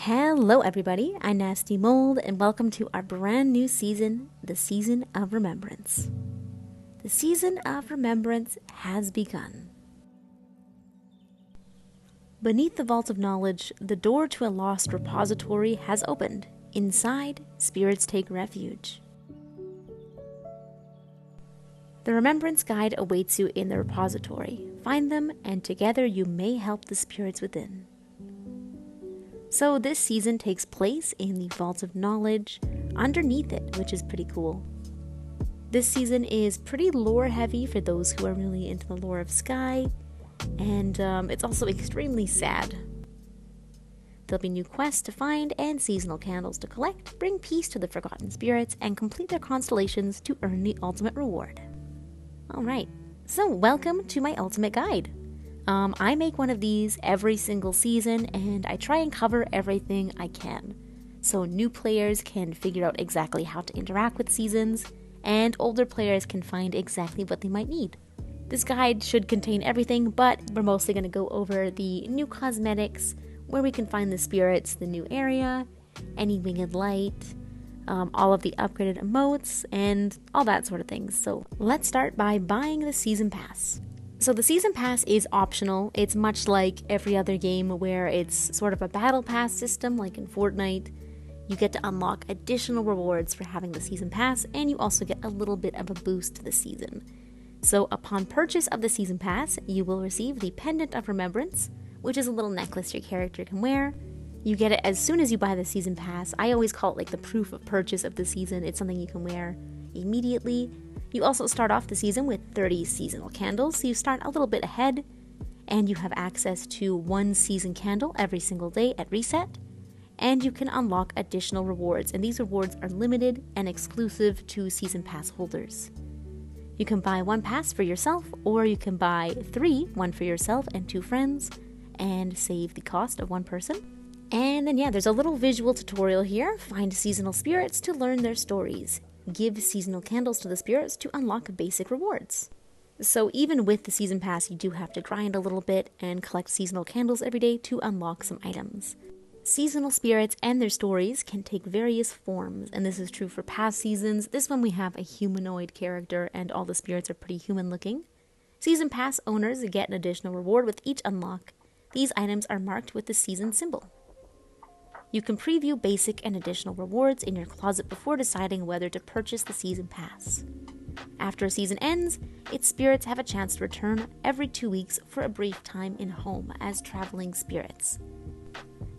Hello everybody, I'm Nastymold and welcome to our brand new season, the Season of Remembrance. The Season of Remembrance has begun. Beneath the Vault of Knowledge, the door to a lost repository has opened. Inside, spirits take refuge. The Remembrance Guide awaits you in the repository. Find them, and together you may help the spirits within. So this season takes place in the Vault of Knowledge, underneath it, which is pretty cool. This season is pretty lore heavy for those who are really into the lore of Sky, and it's also extremely sad. There'll be new quests to find and seasonal candles to collect, bring peace to the forgotten spirits, and complete their constellations to earn the ultimate reward. Alright, so welcome to my ultimate guide. I make one of these every single season, and I try and cover everything I can. So new players can figure out exactly how to interact with seasons, and older players can find exactly what they might need. This guide should contain everything, but we're mostly going to go over the new cosmetics, where we can find the spirits, the new area, any winged light, all of the upgraded emotes, and all that sort of things. So let's start by buying the Season Pass. So the Season Pass is optional. It's much like every other game where it's sort of a battle pass system like in Fortnite. You get to unlock additional rewards for having the Season Pass, and you also get a little bit of a boost to the season. So upon purchase of the Season Pass, you will receive the Pendant of Remembrance, which is a little necklace your character can wear. You get it as soon as you buy the Season Pass. I always call it like the proof of purchase of the season. It's something you can wear immediately. You also start off the season with 30 seasonal candles, so you start a little bit ahead, and you have access to one season candle every single day at reset, and you can unlock additional rewards, and these rewards are limited and exclusive to Season Pass holders. You can buy one pass for yourself, or you can buy three, one for yourself and two friends, and save the cost of one person. And then there's a little visual tutorial here. Find seasonal spirits to learn their stories. Give seasonal candles to the spirits to unlock basic rewards. So even with the Season Pass, you do have to grind a little bit and collect seasonal candles every day to unlock some items. Seasonal spirits and their stories can take various forms, and this is true for past seasons. This one we have a humanoid character, and all the spirits are pretty human looking. Season Pass owners get an additional reward with each unlock. These items are marked with the season symbol. You can preview basic and additional rewards in your closet before deciding whether to purchase the Season Pass. After a season ends, its spirits have a chance to return every 2 weeks for a brief time in home as traveling spirits.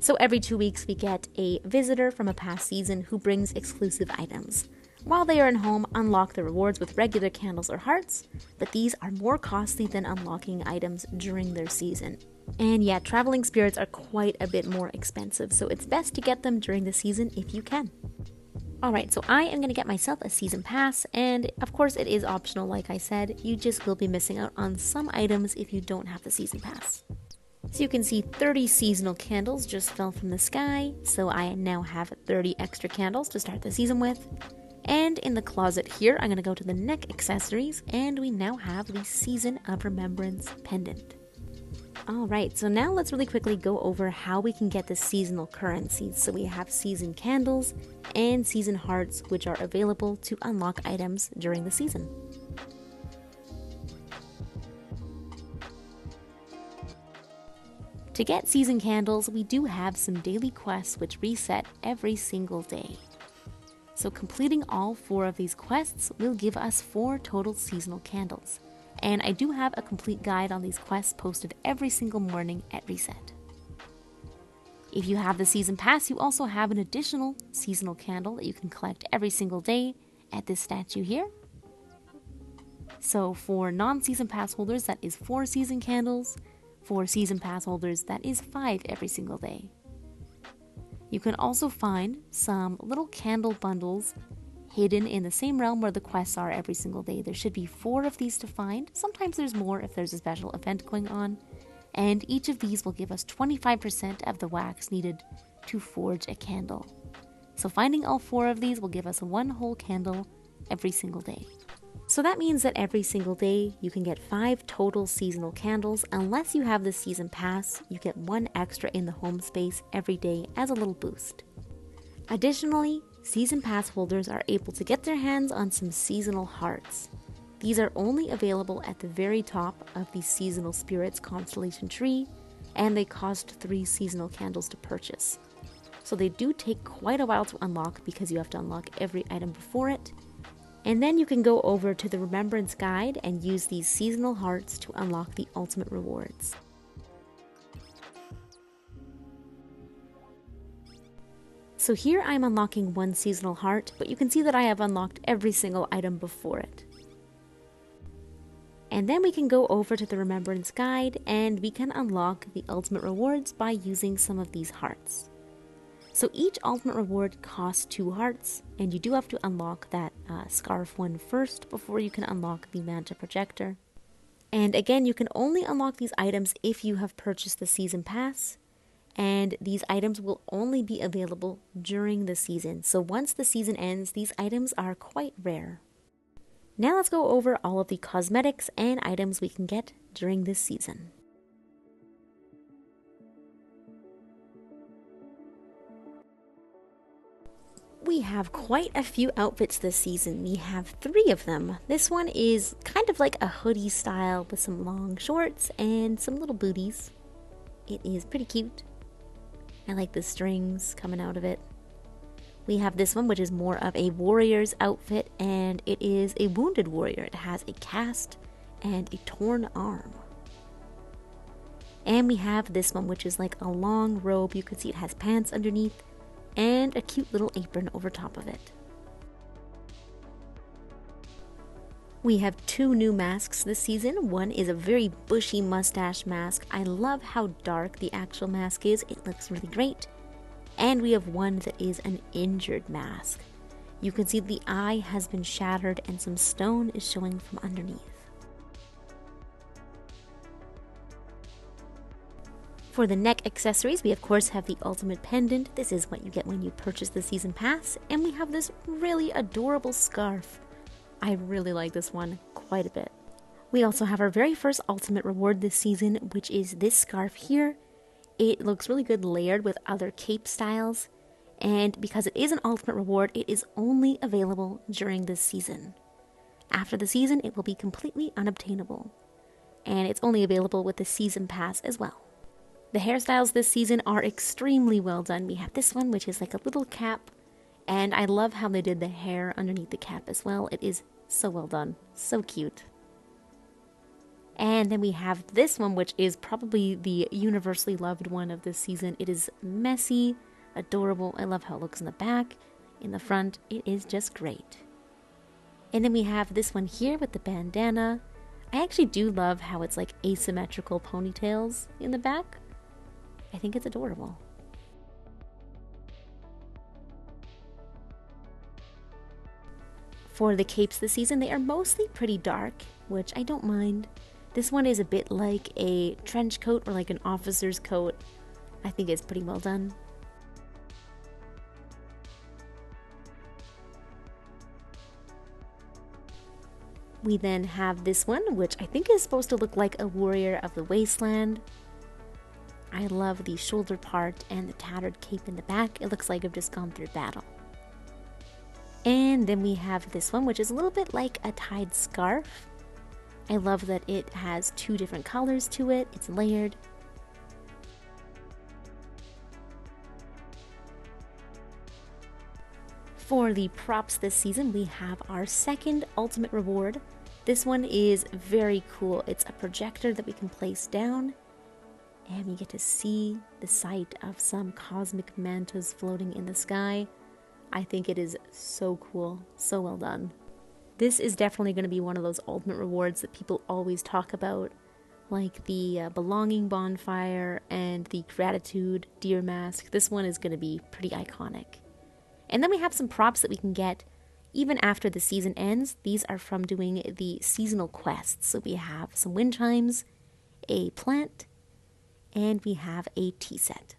So every 2 weeks we get a visitor from a past season who brings exclusive items. While they are in home, unlock the rewards with regular candles or hearts, but these are more costly than unlocking items during their season. And traveling spirits are quite a bit more expensive, so it's best to get them during the season if you can. Alright, so I am going to get myself a Season Pass, and of course it is optional like I said. You just will be missing out on some items if you don't have the Season Pass. So you can see 30 seasonal candles just fell from the sky, so I now have 30 extra candles to start the season with. And in the closet here, I'm going to go to the Neck Accessories, and we now have the Season of Remembrance pendant. Alright, so now let's really quickly go over how we can get the seasonal currencies. So we have season candles and season hearts, which are available to unlock items during the season. To get season candles, we do have some daily quests which reset every single day. So completing all 4 of these quests will give us 4 total seasonal candles. And I do have a complete guide on these quests posted every single morning at reset. If you have the Season Pass, you also have an additional seasonal candle that you can collect every single day at this statue here. So for non-Season Pass holders, that is 4 season candles. For Season Pass holders, that is 5 every single day. You can also find some little candle bundles hidden in the same realm where the quests are every single day. There should be 4 of these to find. Sometimes there's more if there's a special event going on. And each of these will give us 25% of the wax needed to forge a candle. So finding all 4 of these will give us 1 whole candle every single day. So that means that every single day you can get 5 total seasonal candles. Unless you have the season pass, you get 1 extra in the home space every day as a little boost. Additionally, season pass holders are able to get their hands on some seasonal hearts. These are only available at the very top of the Seasonal Spirits Constellation tree, and they cost 3 seasonal candles to purchase. So they do take quite a while to unlock because you have to unlock every item before it. And then you can go over to the Remembrance guide and use these seasonal hearts to unlock the ultimate rewards. So here I'm unlocking 1 seasonal heart, but you can see that I have unlocked every single item before it. And then we can go over to the Remembrance guide and we can unlock the ultimate rewards by using some of these hearts. So each ultimate reward costs 2 hearts, and you do have to unlock that scarf one first before you can unlock the Manta Projector. And again, you can only unlock these items if you have purchased the season pass, and these items will only be available during the season. So once the season ends, these items are quite rare. Now let's go over all of the cosmetics and items we can get during this season. We have quite a few outfits this season. We have 3 of them. This one is kind of like a hoodie style with some long shorts and some little booties. It is pretty cute. I like the strings coming out of it. We have this one, which is more of a warrior's outfit, and it is a wounded warrior. It has a cast and a torn arm. And we have this one, which is like a long robe. You can see it has pants underneath and a cute little apron over top of it. We have 2 new masks this season. One is a very bushy mustache mask. I love how dark the actual mask is. It looks really great. And we have one that is an injured mask. You can see the eye has been shattered and some stone is showing from underneath. For the neck accessories, we of course have the ultimate pendant. This is what you get when you purchase the season pass. And we have this really adorable scarf. I really like this one quite a bit. We also have our very first ultimate reward this season, which is this scarf here. It looks really good layered with other cape styles. And because it is an ultimate reward, it is only available during this season. After the season, it will be completely unobtainable. And it's only available with the season pass as well. The hairstyles this season are extremely well done. We have this one, which is like a little cap, and I love how they did the hair underneath the cap as well. It is so well done, so cute. And then we have this one, which is probably the universally loved one of this season. It is messy, adorable. I love how it looks in the back, in the front. It is just great. And then we have this one here with the bandana. I actually do love how it's like asymmetrical ponytails in the back. I think it's adorable. For the capes this season, they are mostly pretty dark, which I don't mind. This one is a bit like a trench coat or like an officer's coat. I think it's pretty well done. We then have this one, which I think is supposed to look like a warrior of the wasteland. I love the shoulder part and the tattered cape in the back. It looks like I've just gone through battle. And then we have this one, which is a little bit like a tied scarf. I love that it has 2 different colors to it. It's layered. For the props this season, we have our second ultimate reward. This one is very cool. It's a projector that we can place down, and we get to see the sight of some cosmic mantas floating in the sky. I think it is so cool, so well done. This is definitely going to be one of those ultimate rewards that people always talk about, like the belonging bonfire and the gratitude deer mask. This one is going to be pretty iconic. And then we have some props that we can get even after the season ends. These are from doing the seasonal quests. So we have some wind chimes, a plant, and we have a tea set.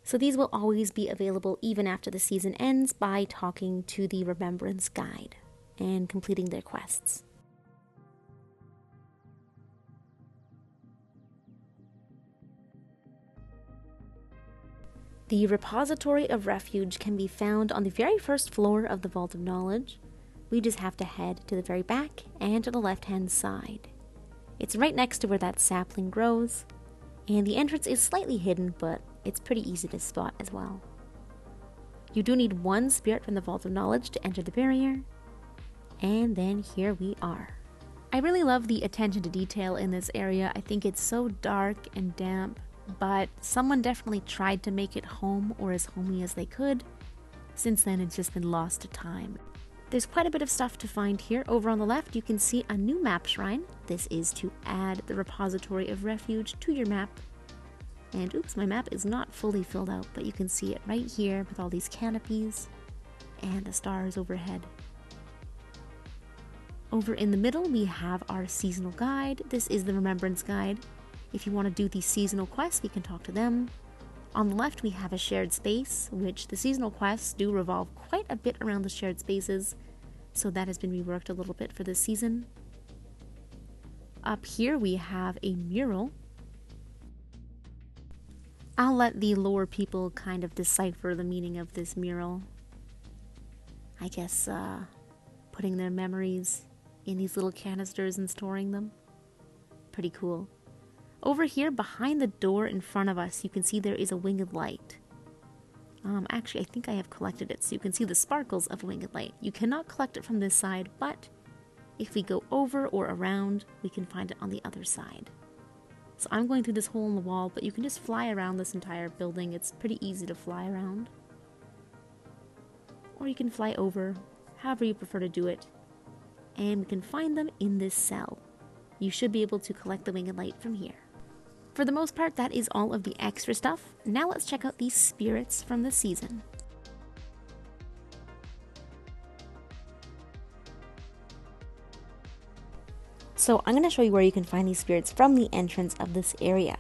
So these will always be available even after the season ends by talking to the Remembrance guide and completing their quests. The repository of refuge can be found on the very first floor of the Vault of Knowledge. We just have to head to the very back and to the left-hand side. It's right next to where that sapling grows, and the entrance is slightly hidden, but it's pretty easy to spot as well. You do need one spirit from the Vault of Knowledge to enter the barrier, and then here we are. I really love the attention to detail in this area. I think it's so dark and damp, but someone definitely tried to make it home, or as homey as they could. Since then, it's just been lost to time. There's quite a bit of stuff to find here. Over on the left, you can see a new map shrine. This is to add the repository of refuge to your map. And oops, my map is not fully filled out, but you can see it right here with all these canopies and the stars overhead. Over in the middle, we have our seasonal guide. This is the Remembrance guide. If you want to do the seasonal quests, we can talk to them. On the left, we have a shared space, which the seasonal quests do revolve quite a bit around the shared spaces, so that has been reworked a little bit for this season. Up here, we have a mural. I'll let the lore people kind of decipher the meaning of this mural. I guess, putting their memories in these little canisters and storing them. Pretty cool. Over here, behind the door in front of us, you can see there is a winged light. Actually, I think I have collected it, so you can see the sparkles of a winged light. You cannot collect it from this side, but if we go over or around, we can find it on the other side. So I'm going through this hole in the wall, but you can just fly around this entire building. It's pretty easy to fly around. Or you can fly over, however you prefer to do it. And we can find them in this cell. You should be able to collect the winged light from here. For the most part, that is all of the extra stuff. Now let's check out these spirits from the season. So I'm going to show you where you can find these spirits from the entrance of this area.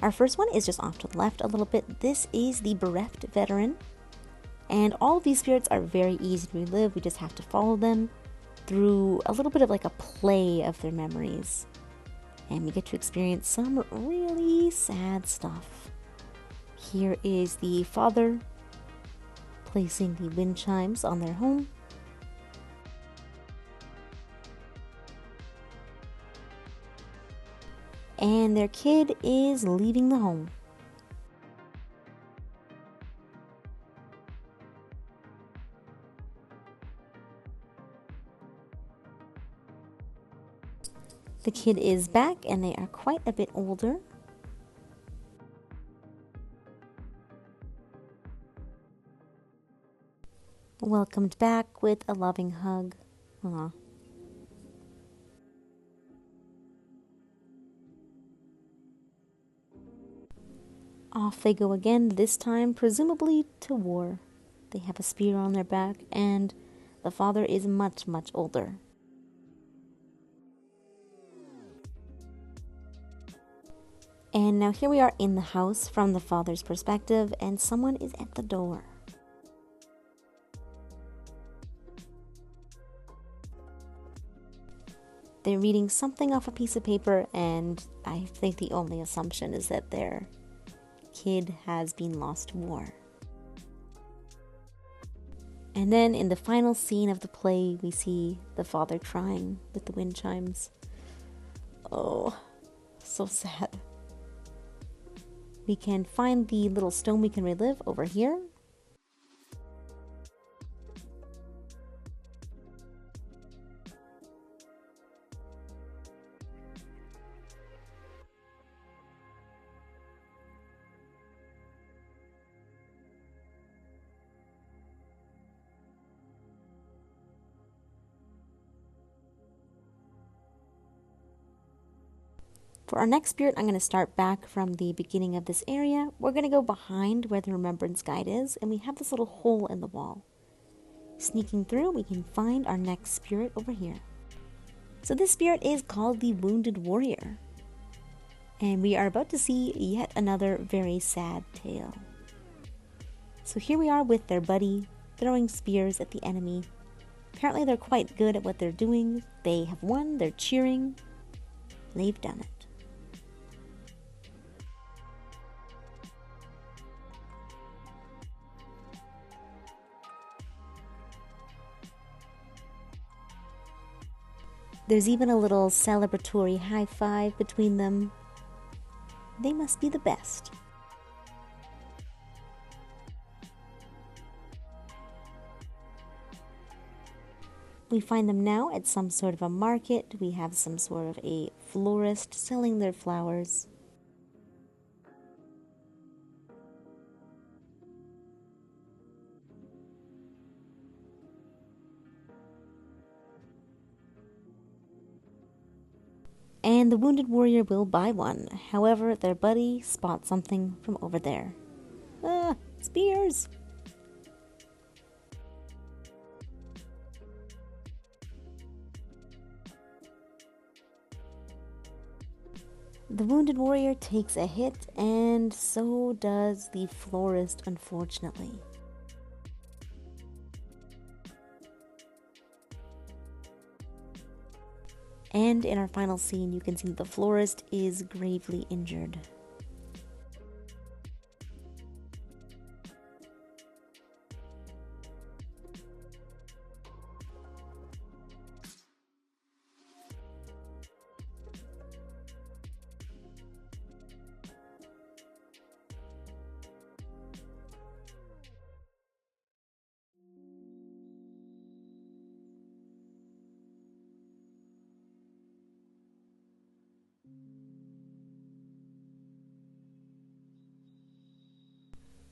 Our first one is just off to the left a little bit. This is the Bereft Veteran. And all of these spirits are very easy to relive. We just have to follow them through a little bit of like a play of their memories. And we get to experience some really sad stuff. Here is the father placing the wind chimes on their home. And their kid is leaving the home. The kid is back, and they are quite a bit older. Welcomed back with a loving hug. Aww. Off they go again, this time presumably to war. They have a spear on their back, and the father is much, much older. And now here we are in the house from the father's perspective, and someone is at the door. They're reading something off a piece of paper, and I think the only assumption is that their kid has been lost to war. And then in the final scene of the play, we see the father crying with the wind chimes. Oh, so sad. We can find the little stone we can relive over here. For our next spirit, I'm going to start back from the beginning of this area. We're going to go behind where the Remembrance guide is, and we have this little hole in the wall. Sneaking through, we can find our next spirit over here. So this spirit is called the Wounded Warrior. And we are about to see yet another very sad tale. So here we are with their buddy, throwing spears at the enemy. Apparently they're quite good at what they're doing. They have won, they're cheering. They've done it. There's even a little celebratory high five between them. They must be the best. We find them now at some sort of a market. We have some sort of a florist selling their flowers. And the wounded warrior will buy one. However, their buddy spots something from over there. Ah, spears! The wounded warrior takes a hit, and so does the florist, unfortunately. And in our final scene, you can see the florist is gravely injured.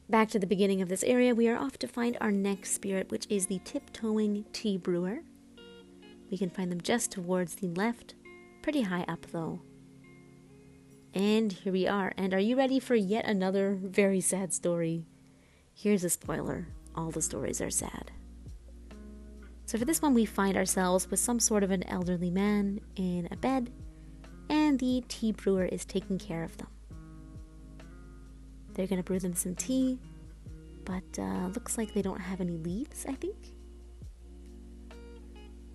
Back to the beginning of this area, we are off to find our next spirit, which is the Tiptoeing Tea-Brewer. We can find them just towards the left, pretty high up though. And here we are. And are you ready for yet another very sad story? Here's a spoiler. All the stories are sad. So for this one, we find ourselves with some sort of an elderly man in a bed, and the tea brewer is taking care of them. They're going to brew them some tea, but looks like they don't have any leaves, I think.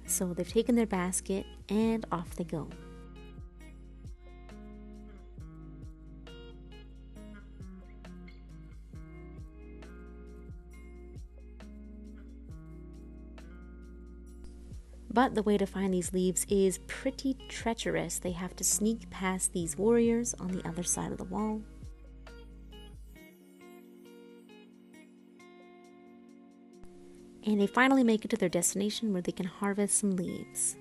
So they've taken their basket and off they go. But the way to find these leaves is pretty treacherous. They have to sneak past these warriors on the other side of the wall. And they finally make it to their destination where they can harvest some leaves.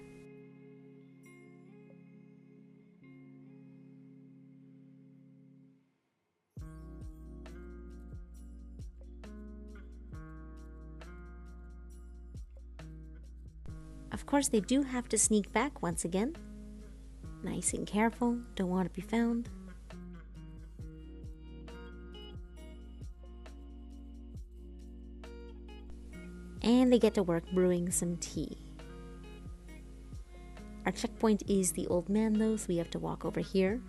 Of course, they do have to sneak back once again. Nice and careful, don't want to be found. And they get to work brewing some tea. Our checkpoint is the old man though, so we have to walk over here.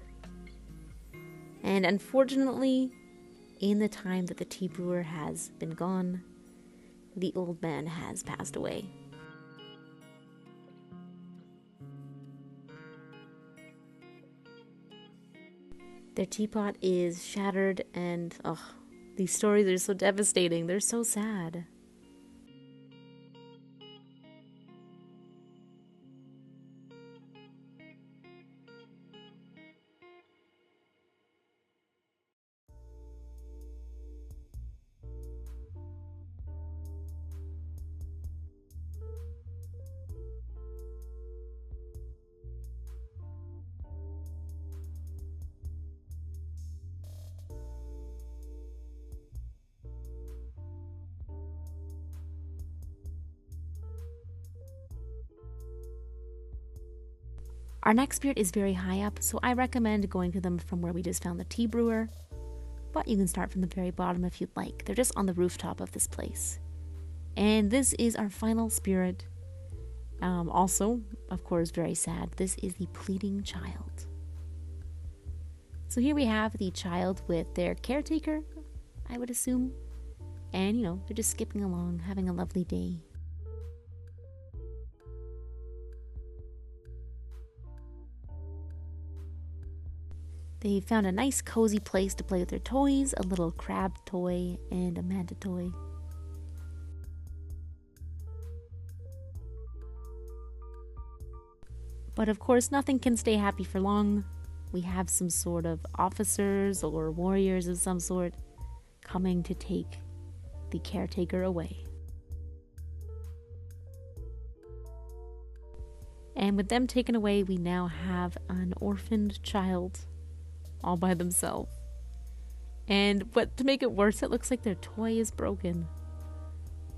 And unfortunately, in the time that the tea brewer has been gone, the old man has passed away. Their teapot is shattered, and these stories are so devastating. They're so sad. Our next spirit is very high up, so I recommend going to them from where we just found the tea brewer. But you can start from the very bottom if you'd like. They're just on the rooftop of this place. And this is our final spirit. Also, of course, very sad. This is the Pleading Child. So here we have the child with their caretaker, I would assume. And, they're just skipping along, having a lovely day. They found a nice cozy place to play with their toys, a little crab toy and a manta toy. But of course, nothing can stay happy for long. We have some sort of officers or warriors of some sort coming to take the caretaker away. And with them taken away, we now have an orphaned child all by themselves. But to make it worse, it looks like their toy is broken.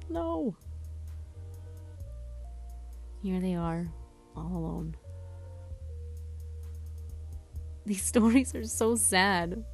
No. Here they are, all alone. These stories are so sad.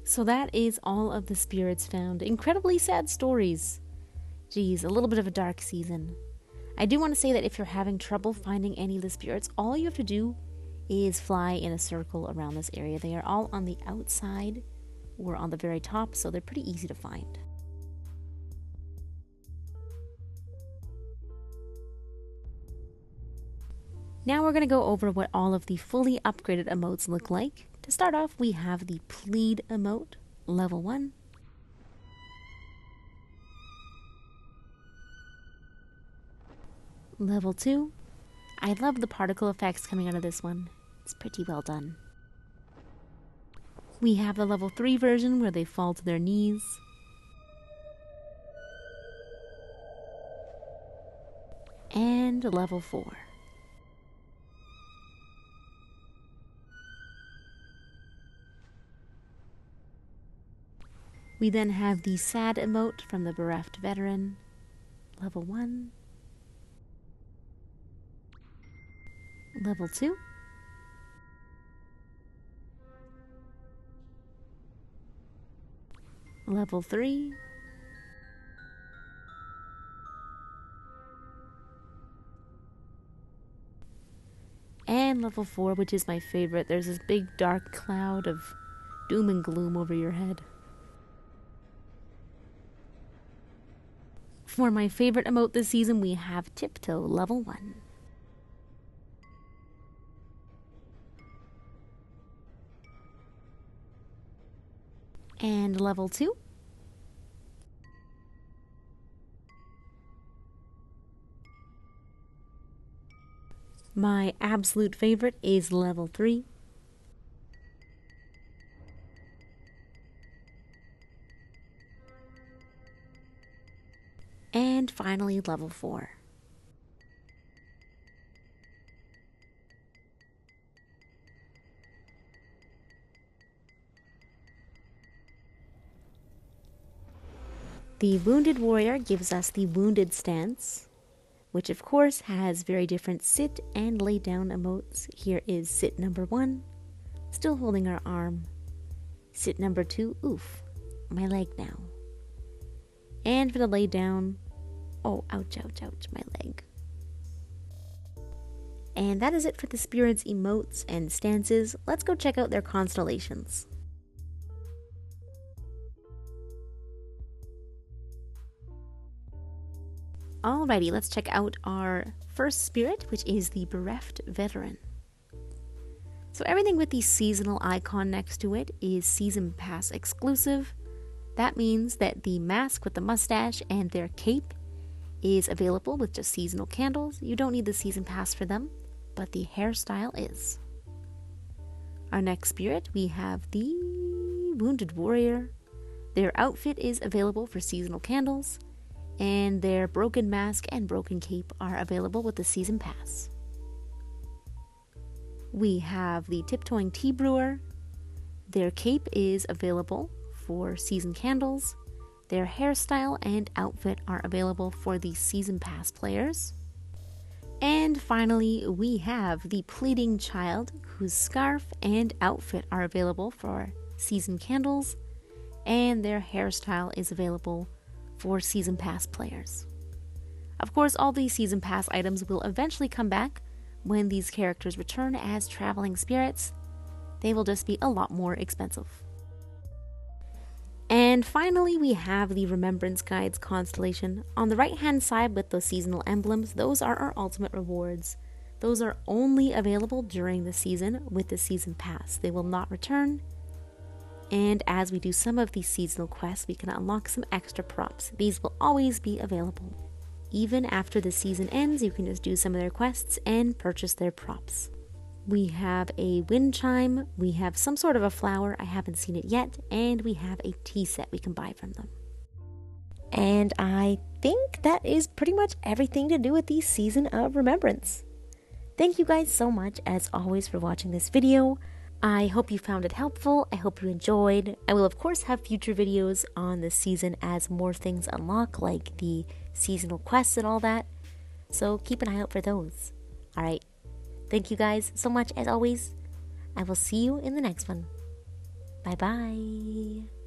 So that is all of the spirits found. Incredibly sad stories. Geez, a little bit of a dark season. I do want to say that if you're having trouble finding any of the spirits, all you have to do is fly in a circle around this area. They are all on the outside or on the very top, so they're pretty easy to find. Now we're going to go over what all of the fully upgraded emotes look like. To start off, we have the Plead emote, level 1. Level 2. I love the particle effects coming out of this one. It's pretty well done. We have the level 3 version where they fall to their knees. And level 4. We then have the sad emote from the Bereft Veteran, level 1. Level 2. Level 3. And level 4, which is my favorite. There's this big dark cloud of doom and gloom over your head. For my favorite emote this season, we have Tiptoe, level 1. And level 2. My absolute favorite is level 3. And finally, level 4. The Wounded Warrior gives us the Wounded stance, which of course has very different sit and lay down emotes. Here is sit number 1, still holding our arm. Sit number 2, oof, my leg now. And for the lay down, oh, ouch, ouch, ouch, my leg. And that is it for the spirits' emotes and stances. Let's go check out their constellations. Alrighty, let's check out our first spirit, which is the Bereft Veteran. So everything with the seasonal icon next to it is Season Pass exclusive. That means that the mask with the mustache and their cape is available with just seasonal candles. You don't need the Season Pass for them, but the hairstyle is. Our next spirit, we have the Wounded Warrior. Their outfit is available for seasonal candles, and their broken mask and broken cape are available with the Season Pass. We have the Tiptoeing Tea-Brewer. Their cape is available for season candles. Their hairstyle and outfit are available for the Season Pass players. And finally, we have the Pleading Child, whose scarf and outfit are available for season candles, and their hairstyle is available for Season Pass players. Of course, all these Season Pass items will eventually come back when these characters return as traveling spirits, they will just be a lot more expensive. And finally, we have the Remembrance Guides Constellation. On the right hand side with those seasonal emblems, those are our ultimate rewards. Those are only available during the season with the season pass. They will not return. And as we do some of these seasonal quests, we can unlock some extra props. These will always be available. Even after the season ends, you can just do some of their quests and purchase their props. We have a wind chime, we have some sort of a flower, I haven't seen it yet, and we have a tea set we can buy from them. And I think that is pretty much everything to do with the Season of Remembrance. Thank you guys so much, as always, for watching this video. I hope you found it helpful. I hope you enjoyed. I will, of course, have future videos on this season as more things unlock, like the seasonal quests and all that. So keep an eye out for those. Alright. Thank you guys so much, as always. I will see you in the next one. Bye-bye.